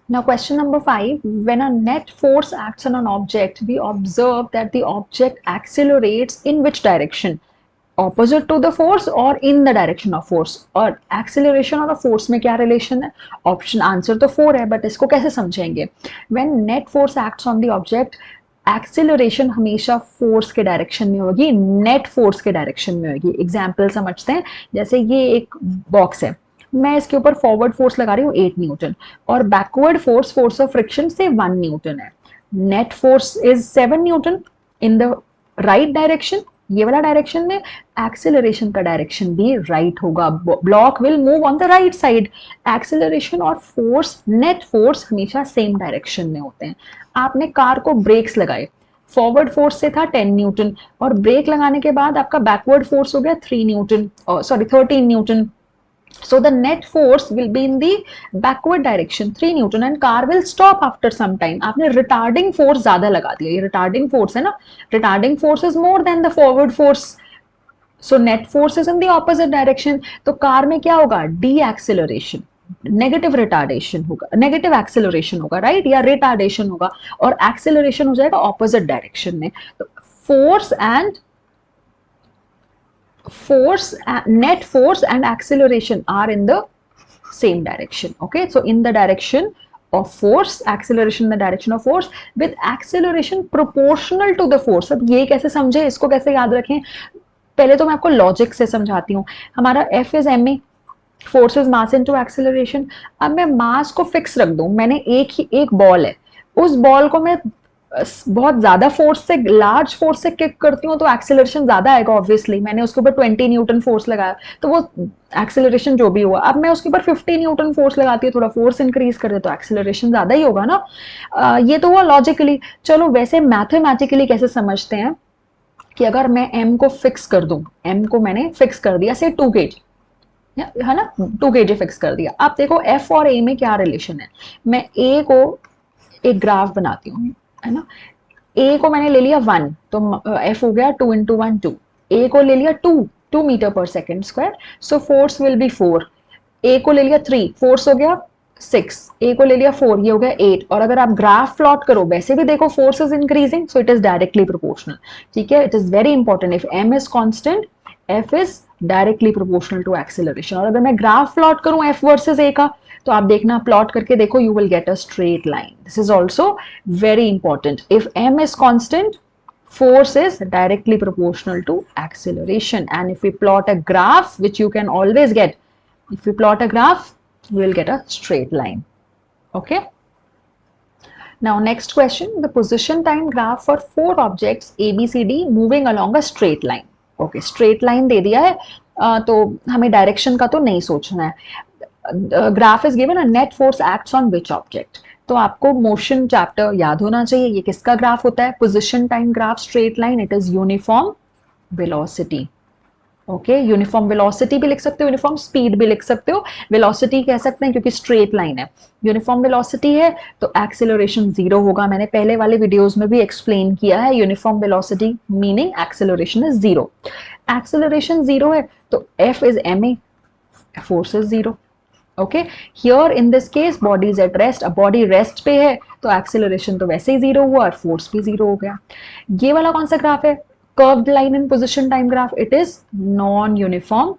Now, question number 5, when a net force acts on an object, we observe that the object accelerates in which direction? Opposite to the force or in the direction of force? और acceleration और force में क्या relation है? Option answer तो 4 है, but इसको कैसे समझेंगे? When net force acts on the object, acceleration हमेशा फोर्स के डायरेक्शन में होगी, नेट फोर्स के डायरेक्शन में होगी. एग्जाम्पल समझते हैं. जैसे ये एक बॉक्स है, मैं इसके ऊपर फॉरवर्ड फोर्स लगा रही हूँ 8 न्यूटन और backward force, force of friction से 1 न्यूटन है. Net force is 7 Newton in the right direction. ये वाला डायरेक्शन में एक्सेलरेशन का डायरेक्शन भी राइट होगा. Block will move on the right side. Acceleration और फोर्स, नेट फोर्स हमेशा सेम डायरेक्शन में होते हैं. आपने कार को ब्रेक्स लगाए, फॉरवर्ड फोर्स से था 10 न्यूटन और ब्रेक लगाने के बाद आपका बैकवर्ड फोर्स हो गया 3 Newton, sorry 13 Newton. So the net force will be in the backward direction 3 Newton and car will stop after some time. आपने retarding force ज्यादा लगा दिया. ये retarding force है ना. Retarding force is more than the forward force. So net force is in the opposite direction. तो car में क्या होगा? Deceleration. नेगेटिव रिटार्डेशन होगा, नेगेटिव एक्सेलरेशन होगा, राइट, या रिटार्डेशन होगा. और एक्सेलरेशन हो जाएगा ऑपोजिट डायरेक्शन में. तो net force and acceleration are in the same direction. Okay, so in the direction of force, acceleration in the direction of force, with acceleration proportional to the force. अब ये कैसे समझे, इसको कैसे याद रखें? पहले तो मैं आपको लॉजिक से समझाती हूँ. हमारा F is ma, force is mass into acceleration. अब मैं मास को फिक्स रख दूं, मैंने एक बॉल है, उस बॉल को मैं बहुत ज्यादा फोर्स से, लार्ज फोर्स से किक करती हूँ तो एक्सेलरेशन ज्यादा आएगा ऑब्वियसली. मैंने उसके ऊपर 20 न्यूटन फोर्स लगाया तो वो एक्सेलरेशन जो भी हुआ. अब मैं उसके ऊपर 50 न्यूटन फोर्स लगाती हूँ, थोड़ा फोर्स इंक्रीज कर दे तो एक्सेलरेशन ज्यादा ही होगा ना. ये तो हुआ लॉजिकली. चलो वैसे मैथमेटिकली कैसे समझते हैं कि अगर मैं m को फिक्स कर दूं, m को मैंने फिक्स कर दिया से 2 kg, है ना, 2 kg फिक्स कर दिया. आप देखो f और a में क्या रिलेशन है. मैं a को एक ग्राफ बनाती हूँ, है ना. a को मैंने ले लिया 1 तो f हो गया 2 इंटू 1 2. a को ले लिया 2 metre per second square, so force will be 4. a को ले लिया 3, फोर्स हो गया 6. a को ले लिया 4, ये हो गया 8. और अगर आप ग्राफ प्लॉट करो, वैसे भी देखो force is increasing, so it is directly proportional. ठीक है, it is very important. If m is constant, f is directly proportional to acceleration. और अगर मैं ग्राफ प्लॉट करूं f वर्सेस a का, तो आप देखना, प्लॉट करके देखो, you will get a straight line. This is also very important. If m is constant, force is directly proportional to acceleration. And if we plot a graph, which you can always get, if we plot a graph, we will get a straight line. Okay. Now next question, the position time graph for 4 objects A, B, C, D moving along a straight line. Okay, straight line दे दिया है, तो हमें direction का तो नहीं सोचना है. Graph is given, a net force acts on which object. तो आपको मोशन चैप्टर याद होना चाहिए. ये किसका ग्राफ होता है? Position time graph, straight line. It is uniform velocity. Okay, uniform velocity भी लिख सकते हो, यूनिफॉर्म स्पीड भी लिख सकते हो. वेलोसिटी कह सकते हैं क्योंकि स्ट्रेट लाइन है. यूनिफॉर्म वेलोसिटी है तो एक्सेलरेशन 0 होगा. मैंने पहले वाले वीडियोस में भी एक्सप्लेन किया है. Uniform velocity meaning acceleration is 0. Acceleration 0 है तो F is ma, force is 0. Okay, here in this case body is at rest. अब बॉडी रेस्ट पे है तो एक्सेलरेशन तो वैसे ही 0 हुआ और फोर्स भी 0 हो गया. ये वाला कौन सा ग्राफ है? Curved line in position time graph. It is non uniform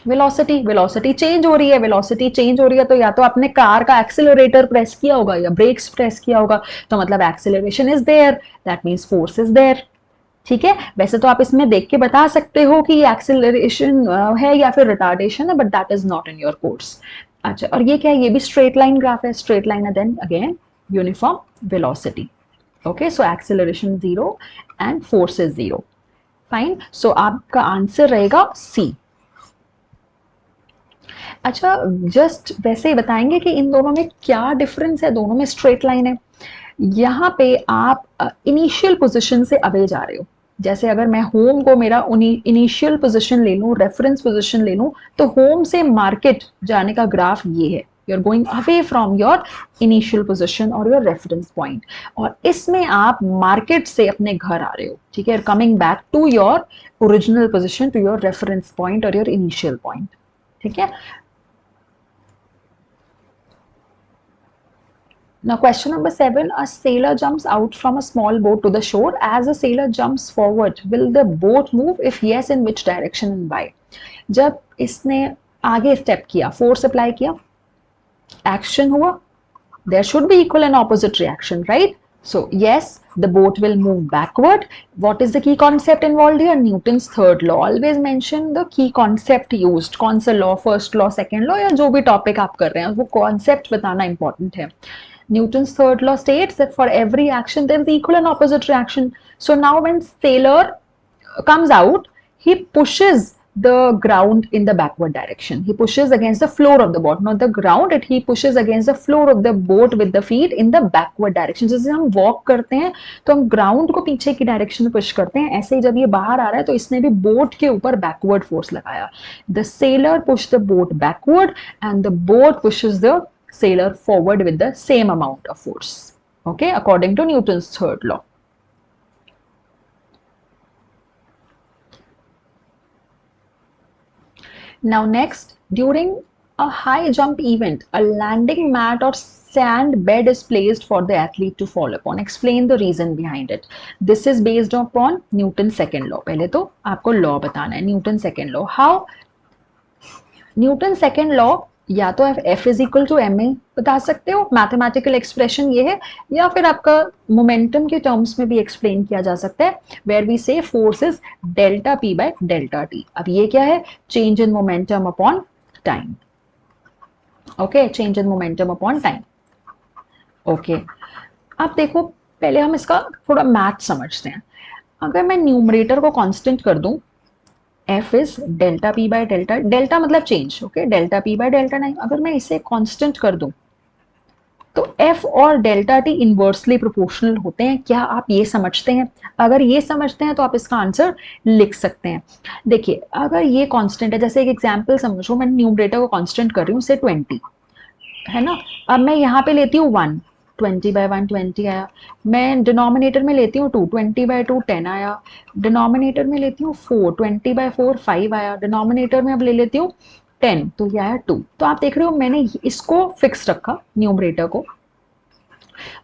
velocity. Velocity change हो रही है, वेलोसिटी चेंज हो रही है तो या तो आपने कार का एक्सेलरेटर प्रेस किया होगा या ब्रेक्स प्रेस किया होगा, तो मतलब acceleration is there, that means force is there. ठीक है, वैसे तो आप इसमें देख के बता सकते हो कि ये एक्सेलरेशन है या फिर रिटार्डेशन है, but that is not in your course. अच्छा, और ये क्या है? ये भी स्ट्रेट लाइन ग्राफ है. स्ट्रेट लाइन है, then again uniform velocity. Okay, so acceleration 0 and force is 0. Fine, so आपका आंसर रहेगा सी. अच्छा, जस्ट वैसे ही बताएंगे कि इन दोनों में क्या डिफरेंस है. दोनों में स्ट्रेट लाइन है. यहाँ पे आप इनिशियल पोजीशन से अवे जा रहे हो. जैसे अगर मैं होम को मेरा इनिशियल पोजीशन ले लूं, रेफरेंस पोजीशन ले लूं, तो होम से मार्केट जाने का ग्राफ ये है. You are going away from your initial position और योर रेफरेंस पॉइंट. और इसमें आप मार्केट से अपने घर आ रहे हो. ठीक है, coming back to your original position, to your reference point और योर इनिशियल पॉइंट. ठीक है. Now, question number 7, a sailor jumps out from a small boat to the shore. As a sailor jumps forward, will the boat move? If yes, in which direction and why? जब इसने आगे step किया, force apply किया, action हुआ, there should be equal and opposite reaction, right? So yes, the boat will move backward. What is the key concept involved here? Newton's third law. Always mention the key concept used. कौन सा law, first law, second law, या जो भी topic आप कर रहे हैं वो concept बताना important है. Newton's third law states that for every action there is equal and opposite reaction. So now when sailor comes out, he pushes the ground in the backward direction. He pushes against the floor of the boat, not the ground. He pushes against the floor of the boat with the feet in the backward direction. जैसे हम walk करते हैं तो हम ground को पीछे की direction में push करते हैं, ऐसे ही जब ये बाहर आ रहा है तो इसने भी boat के ऊपर backward force लगाया. The sailor pushed the boat backward and the boat pushes the sailor forward with the same amount of force. Okay, according to Newton's third law. Now next, during a high jump event, a landing mat or sand bed is placed for the athlete to fall upon. Explain the reason behind it. This is based upon Newton's second law. पहले तो आपको law बताना है, Newton's second law. How? Newton's second law या तो F is equal to ma बता सकते हो, मैथमेटिकल एक्सप्रेशन ये है, या फिर आपका मोमेंटम के टर्म्स में भी एक्सप्लेन किया जा सकता है, वेयर वी से force is delta p by delta t. अब ये क्या है? Change in momentum upon time. Okay, change in momentum upon time. Okay, अब देखो पहले हम इसका थोड़ा मैथ समझते हैं. अगर मैं न्यूमरेटर को कांस्टेंट कर दूं, F is delta p by delta, delta मतलब change, okay, delta p by delta नहीं. अगर मैं इसे कांस्टेंट कर दूं तो F और डेल्टा t इनवर्सली प्रोपोर्शनल होते हैं. क्या आप ये समझते हैं? अगर ये समझते हैं तो आप इसका आंसर लिख सकते हैं. देखिए, अगर ये कांस्टेंट है, जैसे एक एग्जांपल समझो, मैं न्यूमरेटर को कांस्टेंट कर रही हूँ, से 20 है ना. अब मैं यहाँ पे लेती हूँ 1, 20 बाय 1 20 आया. मैं डिनोमिनेटर में लेती हूँ 2, 20 बाय 2 10 आया. डिनोमिनेटर में लेती हूँ 4, 20 बाय 4 5 आया. डिनोमिनेटर में अब ले लेती हूँ 10, तो ये आया 2. तो आप देख रहे हो मैंने इसको फिक्स रखा न्यूमरेटर को,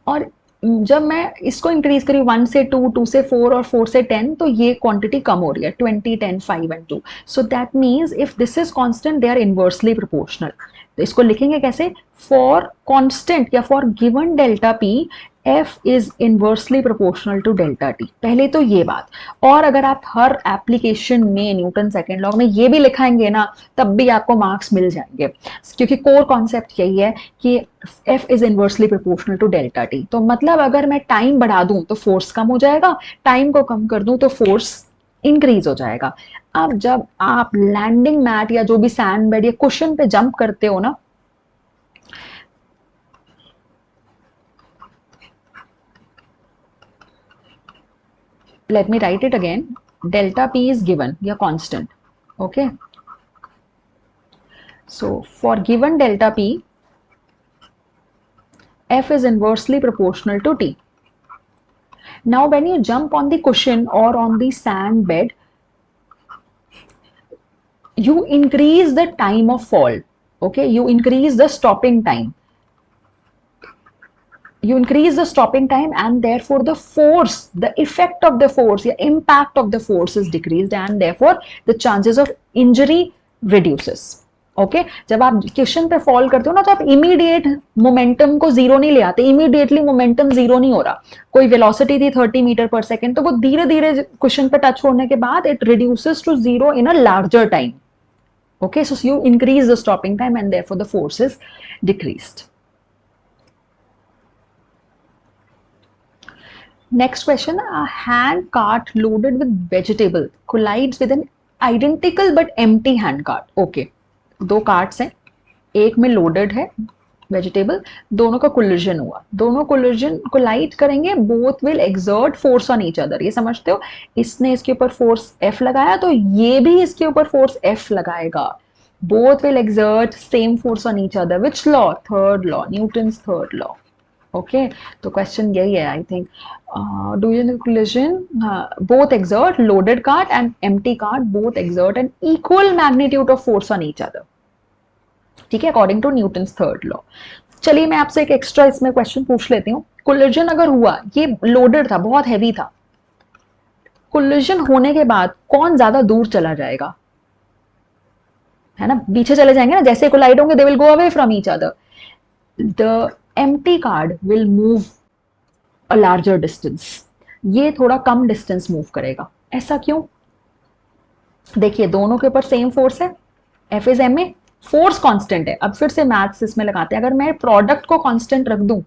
और जब मैं इसको इंक्रीज करी 1 से 2, 2 से 4 और 4 से 10, तो ये क्वांटिटी कम हो रही है, 20 10 5 and 2. So that means if this is constant they are inversely proportional. तो इसको लिखेंगे कैसे? फॉर कांस्टेंट या for given delta p, F is inversely proportional to delta t. पहले तो ये बात. और अगर आप हर एप्लीकेशन में न्यूटन सेकेंड लॉ में ये भी लिखाएंगे ना, तब भी आपको मार्क्स मिल जाएंगे, क्योंकि कोर कॉन्सेप्ट यही है कि F is inversely proportional to delta t. तो मतलब अगर मैं टाइम बढ़ा दूं तो फोर्स कम हो जाएगा, टाइम को कम कर दूं तो फोर्स इंक्रीज हो जाएगा. अब जब आप लैंडिंग मैट या जो भी सैंड बेड या कुशन पे जंप करते हो ना, let me write it again. Delta p is given, या constant. Okay, so for given delta p, F is inversely proportional to t. Now when you jump on the cushion or on the sand bed, you increase the time of fall. Okay, you increase the stopping time. You increase the stopping time and therefore the force, the effect of the force, the impact of the force is decreased and therefore the chances of injury reduces. Okay, जब आप question पे fall करते हो ना, तो आप immediate momentum को zero नहीं ले आते. इमीडिएटली मोमेंटम जीरो नहीं हो रहा. कोई वेलोसिटी थी 30 मीटर पर सेकेंड, तो वो धीरे धीरे क्वेश्चन पे टच होने के बाद it reduces to zero in a larger time. Okay, so you increase the stopping time and therefore the force is decreased. Next question, a hand cart loaded with vegetable collides with an identical but empty hand cart. Okay, दो carts हैं, एक में loaded है vegetable, दोनों का collision हुआ, दोनों collision collide करेंगे, both will exert force on each other. ये समझते हो? इसने इसके ऊपर फोर्स F लगाया तो ये भी इसके ऊपर फोर्स F लगाएगा. Both will exert same force on each other. Which law? Third law, Newton's third law. Okay, तो क्वेश्चन यही है I think. Do collision, both exert, loaded cart and empty cart both exert an equal magnitude of force on each other. ठीक है, according to Newton's third law. चलिए मैं आपसे एक extra इसमें क्वेश्चन पूछ लेती हूँ। कोलिजन अगर हुआ, ये लोडेड था, बहुत हैवी था, कोलिजन होने के बाद कौन ज्यादा दूर चला जाएगा, है ना, पीछे चले जाएंगे ना, जैसे कोलाइड होंगे they will go away from each other, the empty card will move a larger distance, ये थोड़ा कम डिस्टेंस मूव करेगा। ऐसा क्यों? देखिए दोनों के ऊपर सेम फोर्स है, F is M A, force constant है। अब फिर से मैथ्स इसमें लगाते हैं, अगर मैं प्रोडक्ट को कांस्टेंट रख दूं,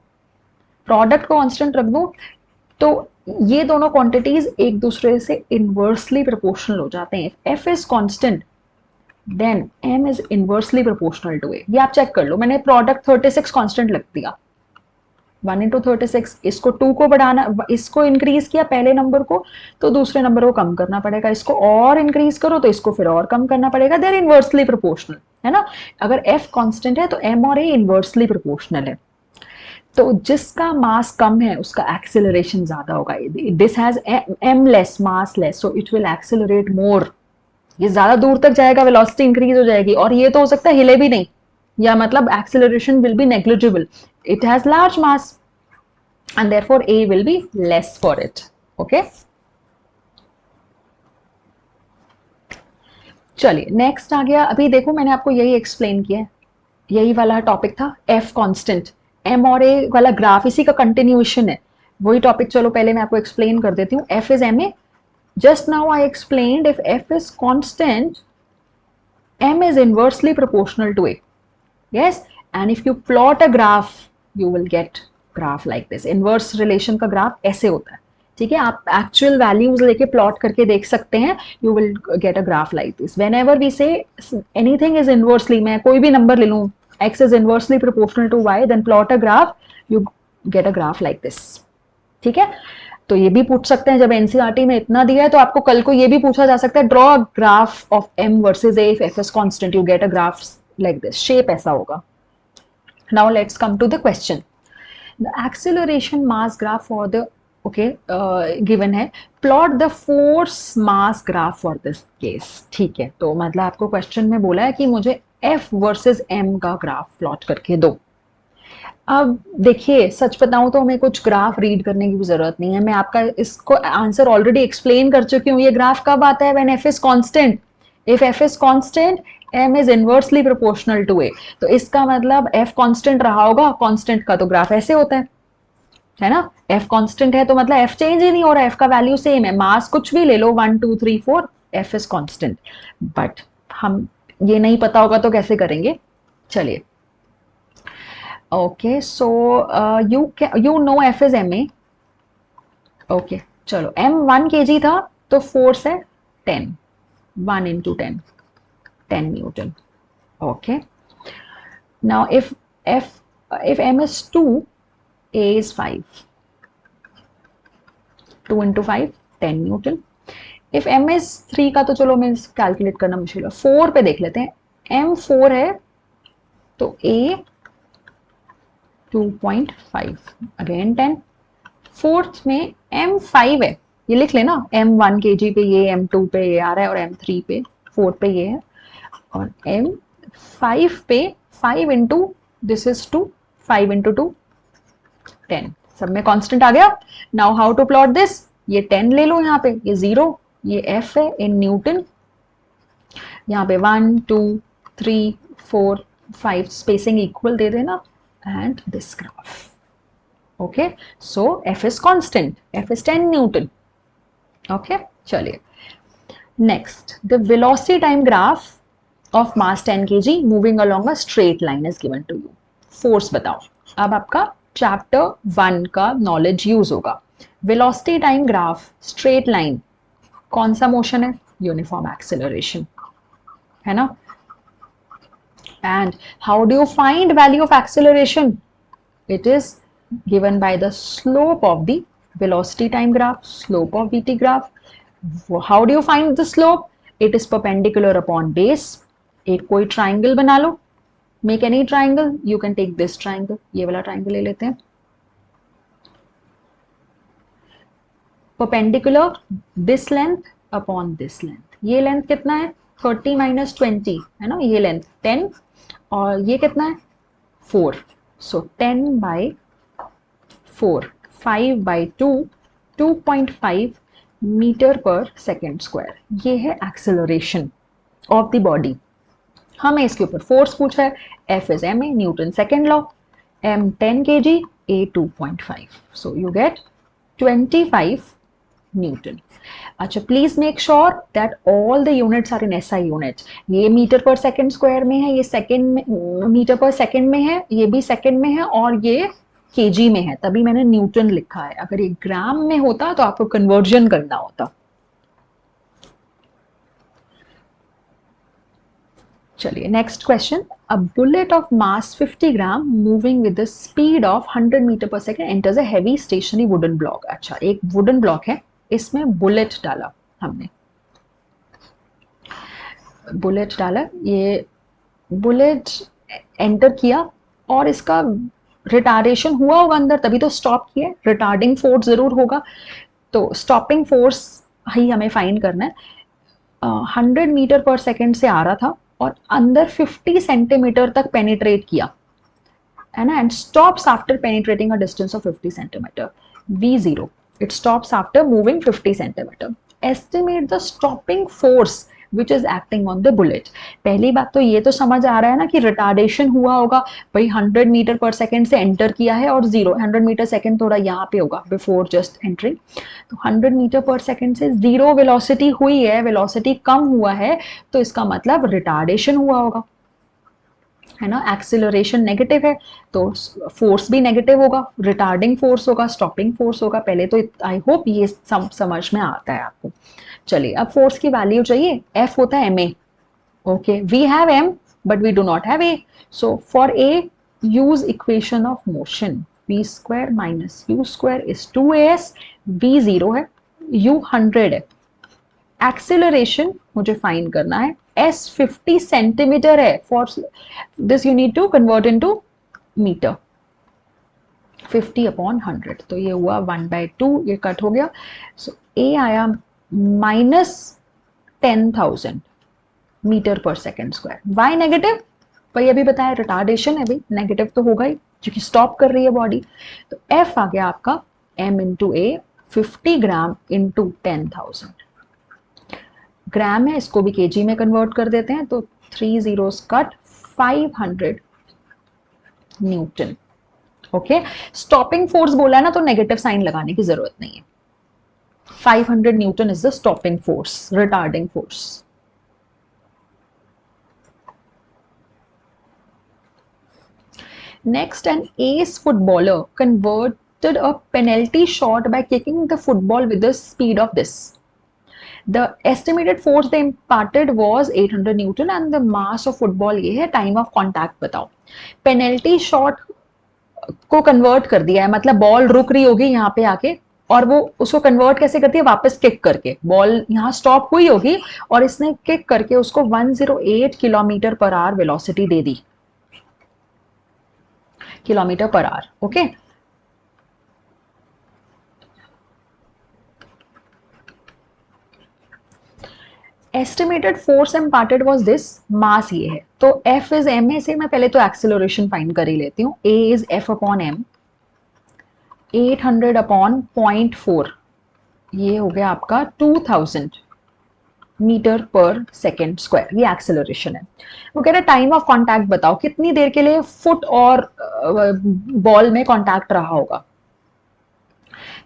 प्रोडक्ट को कांस्टेंट रख दूं, तो ये दोनों क्वांटिटीज एक दूसरे से इनवर्सली प्रोपोर्शनल हो जाते हैं। F is constant then M is inversely proportional to A. ये आप चेक कर लो, मैंने प्रोडक्ट 36 कांस्टेंट लग दिया, 1 इंटू 36, इसको 2 को बढ़ाना, इसको इंक्रीज किया पहले नंबर को, तो दूसरे नंबर को कम करना पड़ेगा, इसको और इंक्रीज करो तो इसको फिर और कम करना पड़ेगा, देयर इनवर्सली प्रोपोर्शनल, है ना। अगर एफ कांस्टेंट है तो एम और ए इनवर्सली प्रोपोर्शनल है, तो जिसका मास कम है उसका एक्सेलरेशन ज्यादा होगा। This has M less mass less, so it will accelerate more, ये ज्यादा दूर तक जाएगा, वेलोसिटी इंक्रीज हो जाएगी, और ये तो हो सकता है हिले भी नहीं, या मतलब acceleration will be negligible, it has large mass and therefore A will be less for it. Okay, चलिए नेक्स्ट आ गया। अभी देखो मैंने आपको यही एक्सप्लेन किया है, यही वाला टॉपिक था, F कांस्टेंट, M और A वाला ग्राफ इसी का कंटिन्यूएशन है, वही टॉपिक। चलो पहले मैं आपको एक्सप्लेन कर देती हूँ। F is MA, just now I explained if F is constant, M is inversely proportional to A. Yes, and if you plot a graph you will get graph like this. Inverse relation का graph ऐसे होता है, ठीक है, आप actual values लेके plot करके देख सकते हैं, you will get a graph like this. Whenever we say anything is inversely, मैं कोई भी नंबर ले लूँ, x is inversely proportional to y, then plot a graph, you get a graph like this, ठीक है। तो ये भी पूछ सकते हैं, जब एनसीईआरटी में इतना दिया है तो आपको कल को ये भी पूछा जा सकता है, draw a graph of m versus a, if f is constant, you get a graph like this, shape ऐसा होगा। Now let's come to the question. The acceleration mass graph for the given है, plot the force mass graph for this case, ठीक है। तो मतलब आपको question में बोला है कि मुझे F वर्सेस M का ग्राफ प्लॉट करके दो। अब देखिए सच बताऊं तो हमें कुछ ग्राफ रीड करने की भी जरूरत नहीं है, मैं आपका इसको आंसर ऑलरेडी एक्सप्लेन कर चुकी हूँ। ये ग्राफ कब आता है? When F is constant. If F is constant, M is inversely proportional to A. तो इसका मतलब F कांस्टेंट रहा होगा, कांस्टेंट का तो ग्राफ ऐसे होता है ना। F कांस्टेंट है तो मतलब F चेंज ही नहीं हो रहा, F का वैल्यू सेम है, मास कुछ भी ले लो 1 2 3 4, F is constant। बट हम ये नहीं पता होगा तो कैसे करेंगे, चलिए। Okay so you know F is MA। Okay चलो, M 1 kg था तो फोर्स है 10, 1 into 10, 10 Newton. Okay. Now if M is 2, A is 5. 2 into 5, 10 Newton. If M is 3 का तो चलो मैं कैलकुलेट करना मुश्किल है, 4 पे देख लेते हैं। M 4 है तो A 2.5, अगेन 10। फोर्थ में M 5 है, ये लिख लेना, M 1 kg पे ये, M 2 पे ये आ रहा है, और M 3 पे 4 पे ये है, और M 5 पे 5 इंटू दिस इज 2, 5 इंटू 2 10, सब में कांस्टेंट आ गया। Now how to plot this, ये 10 ले लो, यहाँ पे ये 0, ये F है इन न्यूटन, यहाँ पे 1 2 3 4 5 स्पेसिंग इक्वल दे देना, and this graph. Okay, so F is constant, F is 10 Newton. Okay, चलिए next, the velocity time graph of mass 10 kg moving along a straight line is given to you. Force बताओ, अब आपका chapter 1 का knowledge use होगा। velocity time graph straight line, कौन सा motion है? uniform acceleration, है ना। and how do you find value of acceleration? It is given by the slope of the velocity time graph, slope of VT graph. How do you find the slope? It is perpendicular upon base. एक कोई triangle बना लो, make any triangle, you can take this triangle, ये वाला triangle ले लेते हैं, perpendicular this length upon this length, ये length कितना है? 30 minus 20 है ना, ये length 10, और ये कितना है? 4, सो 10/4, 5/2, 2.5 मीटर पर सेकेंड स्क्वायर, ये है एक्सेलरेशन ऑफ द बॉडी। हमें इसके ऊपर फोर्स पूछा है, F is ma, Newton second law, m 10 kg, a 2.5, so you get 25 newton. अच्छा, please make sure that all the units are in SI units. ये metre per second square में है, ये सेकंड में, मीटर पर सेकंड में है, ये भी सेकंड में है, और ये केजी में है, तभी मैंने न्यूटन लिखा है। अगर ये ग्राम में होता तो आपको कन्वर्जन करना होता। चलिए next question, a bullet of mass 50 gram moving with the speed of 100 metre per second enters a heavy stationary wooden block. अच्छा, एक वुडन ब्लॉक है, इसमें बुलेट डाला हमने, बुलेट डाला, ये बुलेट एंटर किया और इसका रिटार्डेशन हुआ होगा अंदर, तभी तो स्टॉप किया, रिटार्डिंग फोर्स जरूर होगा। तो स्टॉपिंग फोर्स ही हमें फाइंड करना है। 100 मीटर पर सेकेंड से आ रहा था और अंदर 50 सेंटीमीटर तक पेनिट्रेट किया है ना, and stops after penetrating a distance of 50 centimetre, V0, it stops after moving 50 centimetre. Estimate the stopping force which is acting on the bullet. पहली बात तो ये तो समझ आ रहा है ना कि रिटार्डेशन हुआ होगा, भाई 100 मीटर पर सेकेंड से एंटर किया है और 100 मीटर सेकेंड थोड़ा यहाँ पे होगा बिफोर जस्ट एंट्रिंग, तो 100 मीटर पर सेकेंड से 0 वेलोसिटी हुई है, वेलोसिटी कम हुआ है, तो इसका मतलब रिटार्डेशन हुआ होगा, है ना। एक्सिलरेशन नेगेटिव है तो फोर्स भी नेगेटिव होगा, रिटार्डिंग फोर्स होगा, स्टॉपिंग फोर्स होगा। पहले तो आई होप ये समझ में आता है आपको। चलिए अब फोर्स की वैल्यू चाहिए, F होता है ma, okay, we have m but we do not have a, so for a use equation of motion, v square minus u square is 2as, v 0 है, u 100 है। एक्सेलरेशन मुझे find करना है, s 50 centimetre है, for this you need to convert into metre, 50/100, तो ये हुआ 1/2, ये कट हो गया, सो ए आया -10,000 metre per second square. Y negative, भाई अभी बताया रिटार्डेशन है, भाई नेगेटिव तो होगा ही क्योंकि स्टॉप कर रही है बॉडी। तो एफ आ गया आपका m इंटू ए, 50 ग्राम इंटू 10,000, ग्राम है, इसको भी केजी में कन्वर्ट कर देते हैं, तो 3 zeros cut, 500 Newton. Okay, stopping force बोला है ना, तो नेगेटिव साइन लगाने की जरूरत नहीं है। 500 Newton is the stopping force, retarding force. Next, an ace footballer converted a penalty shot by kicking the football with the speed of this. The estimated force they imparted was 800 Newton and the mass of football ये है, time of contact बताओ। Penalty shot को convert कर दिया है, मतलब ball रुक रही होगी यहाँ पे आके और वो उसको कन्वर्ट कैसे करती है, वापस किक करके, बॉल यहाँ स्टॉप हुई होगी और इसने किक करके उसको 108 किलोमीटर पर आवर वेलोसिटी दे दी, kilometre per hour. Okay, estimated force imparted was this, mass ये है, तो F इज ma से मैं पहले तो एक्सेलरेशन फाइंड कर ही लेती हूँ, A is F upon m, 800 upon 0.4, ये हो गया आपका 2000 मीटर पर सेकेंड स्क्वायर, ये एक्सेलरेशन है। वो कह रहे टाइम ऑफ कांटेक्ट बताओ, कितनी देर के लिए फुट और बॉल में कांटेक्ट रहा होगा।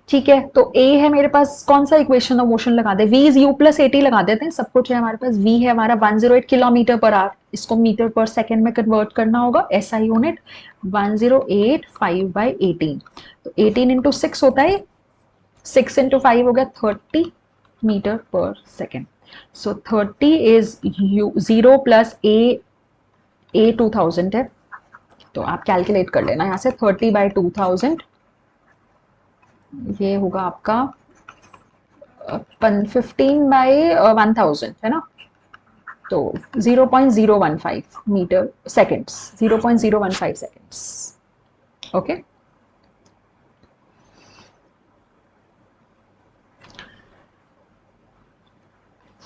ठीक है, तो A है मेरे पास, कौन सा इक्वेशन ऑफ मोशन लगा दे, V इज U प्लस 80 लगा देते हैं, सब कुछ है हमारे पास। V है हमारा 108 किलोमीटर पर आवर, इसको मीटर पर सेकेंड में कन्वर्ट करना होगा, SI यूनिट 108 5/18, तो 18 इंटू 6 होता है, 6 इंटू 5 हो गया 30 metre per second. So 30 is 0 plus A 2000 है, तो आप कैलकुलेट कर लेना यहाँ से, 30/2000, ये होगा आपका 15/1000 है ना, तो 0.015 metre seconds, 0.015 seconds. Okay,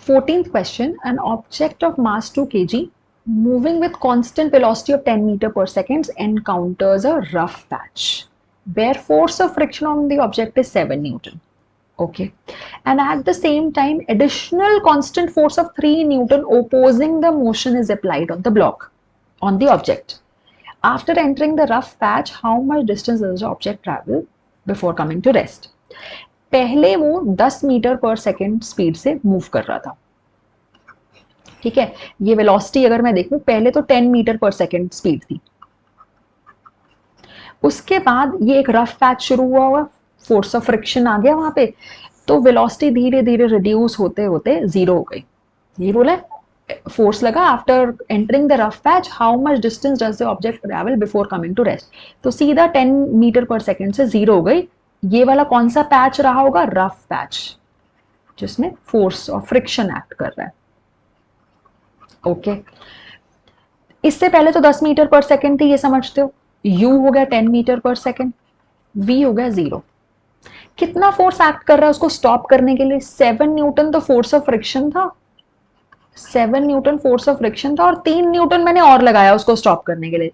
fourteenth question, an object of mass 2 kg moving with constant velocity of 10 meter per second encounters a rough patch where force of friction on the object is 7 Newton. Okay. And at the same time, additional constant force of 3 Newton opposing the motion is applied on the block, on the object. After entering the rough patch, how much distance does the object travel before coming to rest? पहले वो 10 metre per second speed से move कर रहा था, ठीक है. ये velocity अगर मैं देखूं, पहले तो 10 मीटर पर सेकेंड स्पीड थी. उसके बाद ये एक रफ पैच शुरू हुआ हुआ, फोर्स ऑफ फ्रिक्शन आ गया वहां पे, तो वेलोसिटी धीरे धीरे रिड्यूस होते होते जीरो हो गई. ये बोला फोर्स लगा after entering the rough patch, how much distance does the object travel before coming to rest. तो सीधा 10 मीटर पर सेकेंड से जीरो हो गई. ये वाला कौन सा पैच रहा होगा? रफ पैच, जिसमें फोर्स और फ्रिक्शन एक्ट कर रहा है. ओके. इससे पहले तो 10 मीटर पर सेकेंड थी, ये समझते हो. u हो गया 10 मीटर पर सेकेंड, v हो गया 0. कितना फोर्स एक्ट कर रहा है उसको स्टॉप करने के लिए? 7 न्यूटन तो फोर्स ऑफ फ्रिक्शन था, 7 न्यूटन फोर्स ऑफ फ्रिक्शन था, और 3 न्यूटन मैंने और लगाया उसको स्टॉप करने के लिए,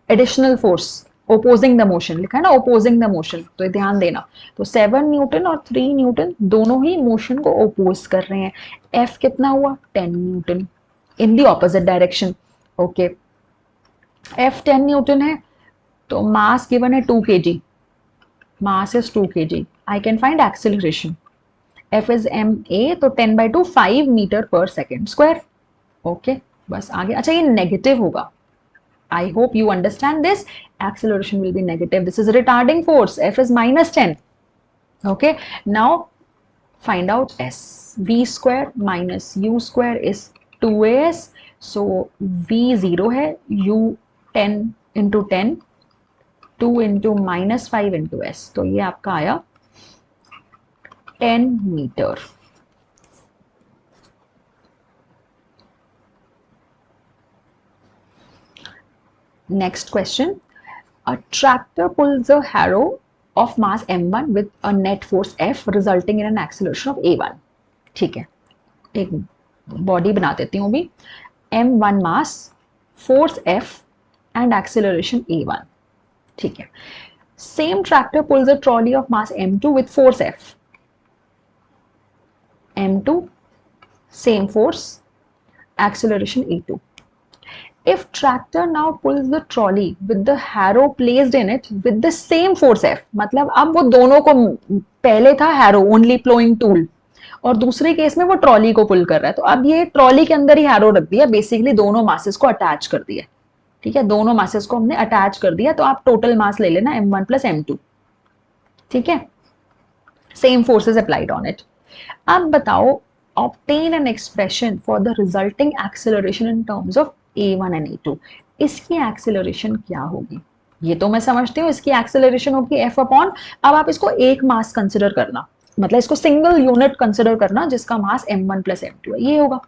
additional force opposing the motion लिखा है ना, ओपोजिंग द मोशन, तो ध्यान देना. तो 7 न्यूटन और 3 न्यूटन दोनों ही मोशन को ओपोज कर रहे हैं. F कितना हुआ? 10 Newton in the opposite direction. Okay. F 10 Newton है, तो मास गिवन है 2 kg, mass is 2 kg. I can find acceleration. F is ma, तो 10/2 5 metre per second square. Okay, बस आगे. अच्छा, ये नेगेटिव होगा. I hope you understand this. Acceleration will be negative. This is a retarding force. F is -10. Okay. Now find out S. V square minus U square is 2as. So V 0 है. U 10 into 10. 2 into -5 into S. तो ये आपका आया 10 metre. Next question. A tractor pulls a harrow of mass m1 with a net force F resulting in an acceleration of a1. ठीक है, एक body बना देती हूँ भी. m1 mass, force F and acceleration a1. ठीक है. Same tractor pulls a trolley of mass m2 with force F. m2, same force, acceleration a2. If tractor now pulls the trolley with the harrow placed in it with the same force F, मतलब अब वो दोनों को, पहले था harrow only plowing tool और दूसरे case में वो ट्रॉली को पुल कर रहा है, तो अब ये ट्रॉली के अंदर ही हैरो रख दिया, बेसिकली दोनों मासेस को अटैच कर दिया. ठीक है, दोनों मासेस को हमने अटैच कर दिया, तो आप टोटल मास ले लेना m1 प्लस m2. ठीक है, same forces applied on it. अब बताओ, obtain an expression for the resulting acceleration in terms of a1 and a2. इसकी एक्सेलरेशन क्या होगी? ये तो मैं समझती हूँ, इसकी एक्सेलरेशन होगी F अपॉन, अब आप इसको एक मास कंसिडर करना, मतलब इसको सिंगल यूनिट कंसिडर करना जिसका मास m1 प्लस m2 है, ये होगा.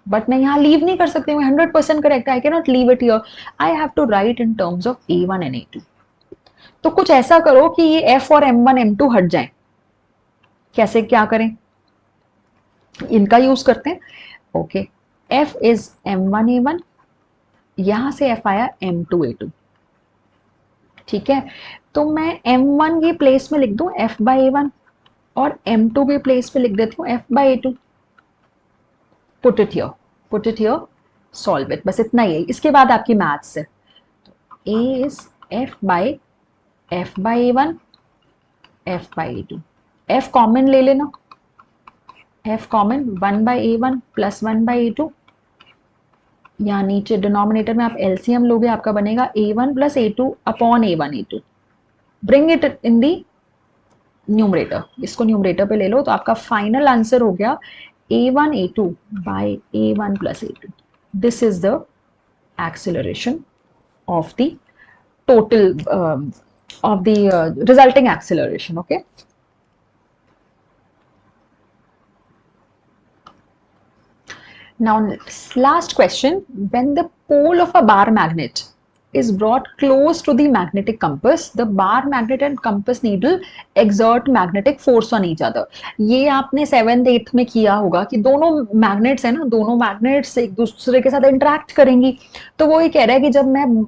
बट मैं यहाँ लीव नहीं कर सकती हूँ, 100% correct, I can not leave it here, I have to write in terms of a1 and a2. तो कुछ ऐसा करो कि ये F और m1 m2 हट जाए. कैसे, क्या करें? इनका यूज करते हैं. Okay, F is m1 a1, यहां से F आया m2 a2. ठीक है, तो मैं m1 की प्लेस में लिख दूं F by a1 और m2 की प्लेस में लिख देती हूँ F by a2. Put it here, solve it. बस इतना ही है, इसके बाद आपकी मैथ्स है. A is F by a1, F by a2. F common ले लेना, F common 1 by a1 plus 1 by a2. यहाँ नीचे डिनोमिनेटर में आप एलसीएम लोगे, आपका बनेगा a1 plus a2 upon a1 a2. Bring it in the numerator, इसको न्यूमरेटर पे ले लो, तो आपका फाइनल आंसर हो गया a1 a2 by a1 plus a2. This is the acceleration of the total of the resulting acceleration. Okay, now last question. When the pole of a bar magnet is brought close to the magnetic compass, the bar magnet and compass needle exert magnetic force on each other. ये आपने 7th 8th में किया होगा कि दोनों magnets है ना, दोनों मैग्नेट्स एक दूसरे के साथ इंटरेक्ट करेंगी. तो वो ये कह रहा है कि जब मैं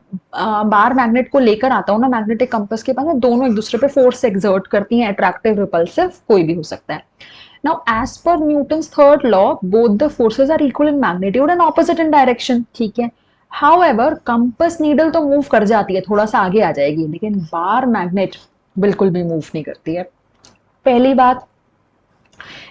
बार मैग्नेट को लेकर आता हूँ ना मैग्नेटिक कंपास के पास, दोनों एक दूसरे पे फोर्स एक्सर्ट करती हैं, अट्रैक्टिव रिपल्सिव कोई भी हो सकता है. Now, as per Newton's third law, both the forces are equal in magnitude and opposite in direction. ठीक है. However, compass needle तो मूव कर जाती है, थोड़ा सा आगे आ जाएगी, लेकिन बार मैग्नेट बिल्कुल भी मूव नहीं करती है. पहली बात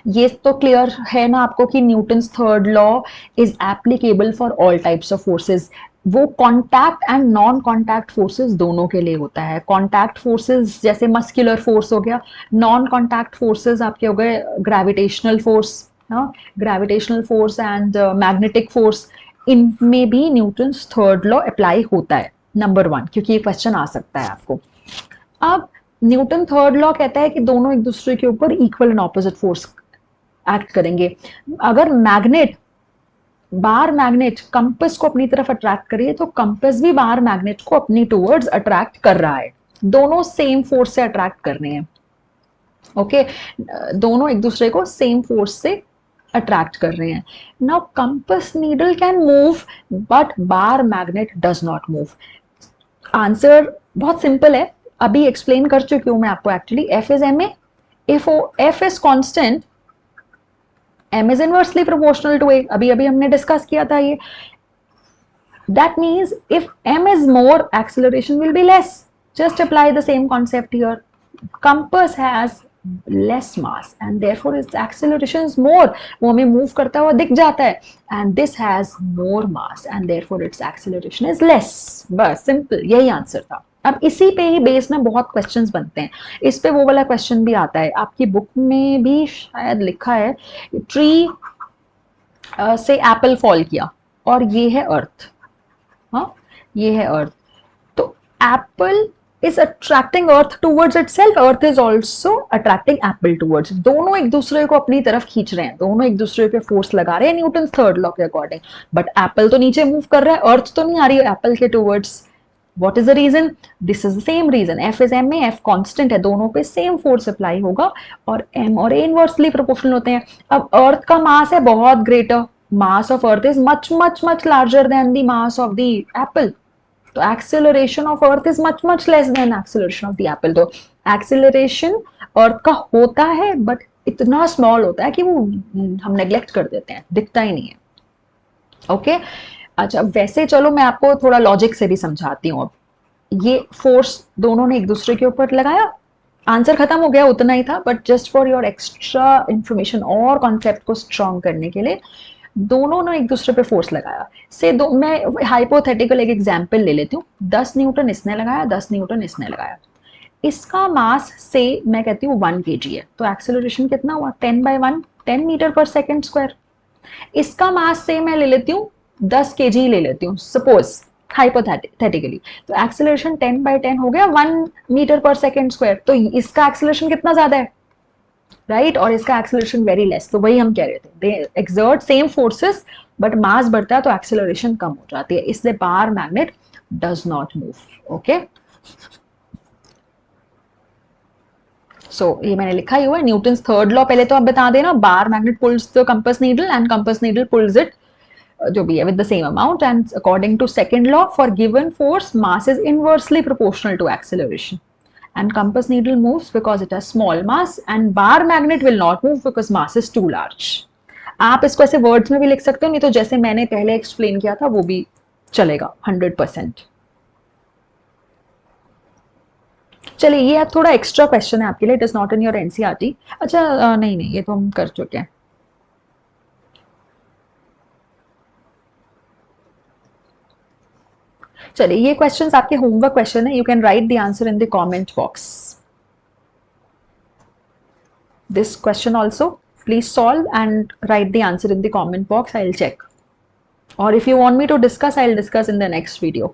ये तो क्लियर है ना आपको कि Newton's third law is applicable for all types of forces. वो contact and non contact forces दोनों के लिए होता है. कॉन्टैक्ट फोर्सेस जैसे मस्कुलर फोर्स हो गया, नॉन कॉन्टैक्ट फोर्सेस आपके हो गए gravitational force, gravitational force and magnetic force. इनमें भी न्यूटन्स थर्ड लॉ अप्लाई होता है, नंबर 1, क्योंकि ये क्वेश्चन आ सकता है आपको. अब न्यूटन थर्ड लॉ कहता है कि दोनों एक दूसरे के ऊपर equal and opposite force act करेंगे. अगर मैग्नेट बार मैग्नेट कंपास को अपनी तरफ अट्रैक्ट करिए तो कंपास भी बार मैग्नेट को अपनी टूवर्ड्स अट्रैक्ट कर रहा है. दोनों सेम फोर्स से अट्रैक्ट कर रहे हैं. ओके, दोनों एक दूसरे को सेम फोर्स से अट्रैक्ट कर रहे हैं. Now compass needle can move but bar magnet does not move. Answer बहुत सिंपल है, अभी एक्सप्लेन कर चुकी हूं मैं आपको. Actually F is ma, if F is constant, M is inversely proportional to A. अभी हमने डिस्कस किया था ये. That means if M is more, acceleration will be less. Just apply the same concept here. Compass has less mass and therefore its acceleration is more. वो हमें move करता हुआ दिख जाता है. And this has more mass and therefore its acceleration is less. बस simple यही answer था. अब इसी पे ही बेस में बहुत क्वेश्चंस बनते हैं. इस पे वो वाला क्वेश्चन भी आता है, आपकी बुक में भी शायद लिखा है, ट्री से एप्पल फॉल किया और ये है अर्थ. हाँ, ये है अर्थ. तो Apple is attracting earth towards itself, earth is also attracting apple towards. दोनों एक दूसरे को अपनी तरफ खींच रहे हैं, दोनों एक दूसरे पे फोर्स लगा रहे हैं न्यूटन थर्ड लॉ के अकॉर्डिंग. बट एप्पल तो नीचे मूव कर रहा है, अर्थ तो नहीं आ रही है एप्पल के towards. What is the reason? This is the same reason. F is ma, F constant है, दोनों पे सेम फोर्स अप्लाई होगा और M और A इनवर्सली प्रोपोर्शनल होते हैं. अब अर्थ का मास है बहुत greater, mass of earth is much much much larger than the mass of the apple. तो acceleration of earth is much much less than acceleration of the apple. तो acceleration earth का होता है बट इतना small होता है कि वो हम नेग्लेक्ट कर देते हैं, दिखता ही नहीं है. ओके अच्छा, वैसे चलो मैं आपको थोड़ा लॉजिक से भी समझाती हूँ. अब ये फोर्स दोनों ने एक दूसरे के ऊपर लगाया, आंसर खत्म हो गया, उतना ही था. But just for your extra information और कॉन्सेप्ट को स्ट्रॉन्ग करने के लिए दोनों ने एक दूसरे पे फोर्स लगाया. से मैं हाइपोथेटिकल एक एग्जांपल ले लेती हूँ. 10 न्यूटन इसने लगाया, 10 न्यूटन इसने लगाया. इसका मास से मैं कहती हूँ 1 kg है, तो एक्सेलरेशन कितना हुआ 10/1, 10 मीटर पर सेकेंड स्क्वायर. इसका मास से मैं ले लेती हूँ 10 kg ले लेती हूँ सपोज हाइपोथेटिकली, तो एक्सेलरेशन 10/10 हो गया 1 मीटर पर सेकेंड स्क्वायर. तो इसका एक्सेलरेशन कितना ज्यादा है, राइट, और इसका एक्सेलरेशन वेरी लेस. तो वही हम कह रहे थे, they exert same forces but mass बढ़ता है तो एक्सेलरेशन कम हो जाती है, इसलिए bar magnet does not move. Okay, so ये मैंने लिखा ही हुआ है न्यूटन्स थर्ड लॉ. पहले तो आप बता देना, bar magnet pulls the compass needle and compass needle pulls it, जो भी है, with the same amount. And according to second law, for given force, mass is inversely proportional to acceleration. And compass needle moves because it has small mass, and bar magnet will not move because mass is too large. आप इसको ऐसे words में भी लिख सकते हो, नहीं तो जैसे मैंने पहले एक्सप्लेन किया था वो भी चलेगा 100%. चलिए, ये थोड़ा एक्स्ट्रा क्वेश्चन है आपके लिए, it is not in your NCERT. अच्छा नहीं, ये तो हम कर चुके हैं. चलिए, ये क्वेश्चंस आपके होमवर्क क्वेश्चन है, you can write the answer in the comment box. This question also please solve and write the answer in the comment box. I will check, or if you want me to discuss, I'll discuss in the next video.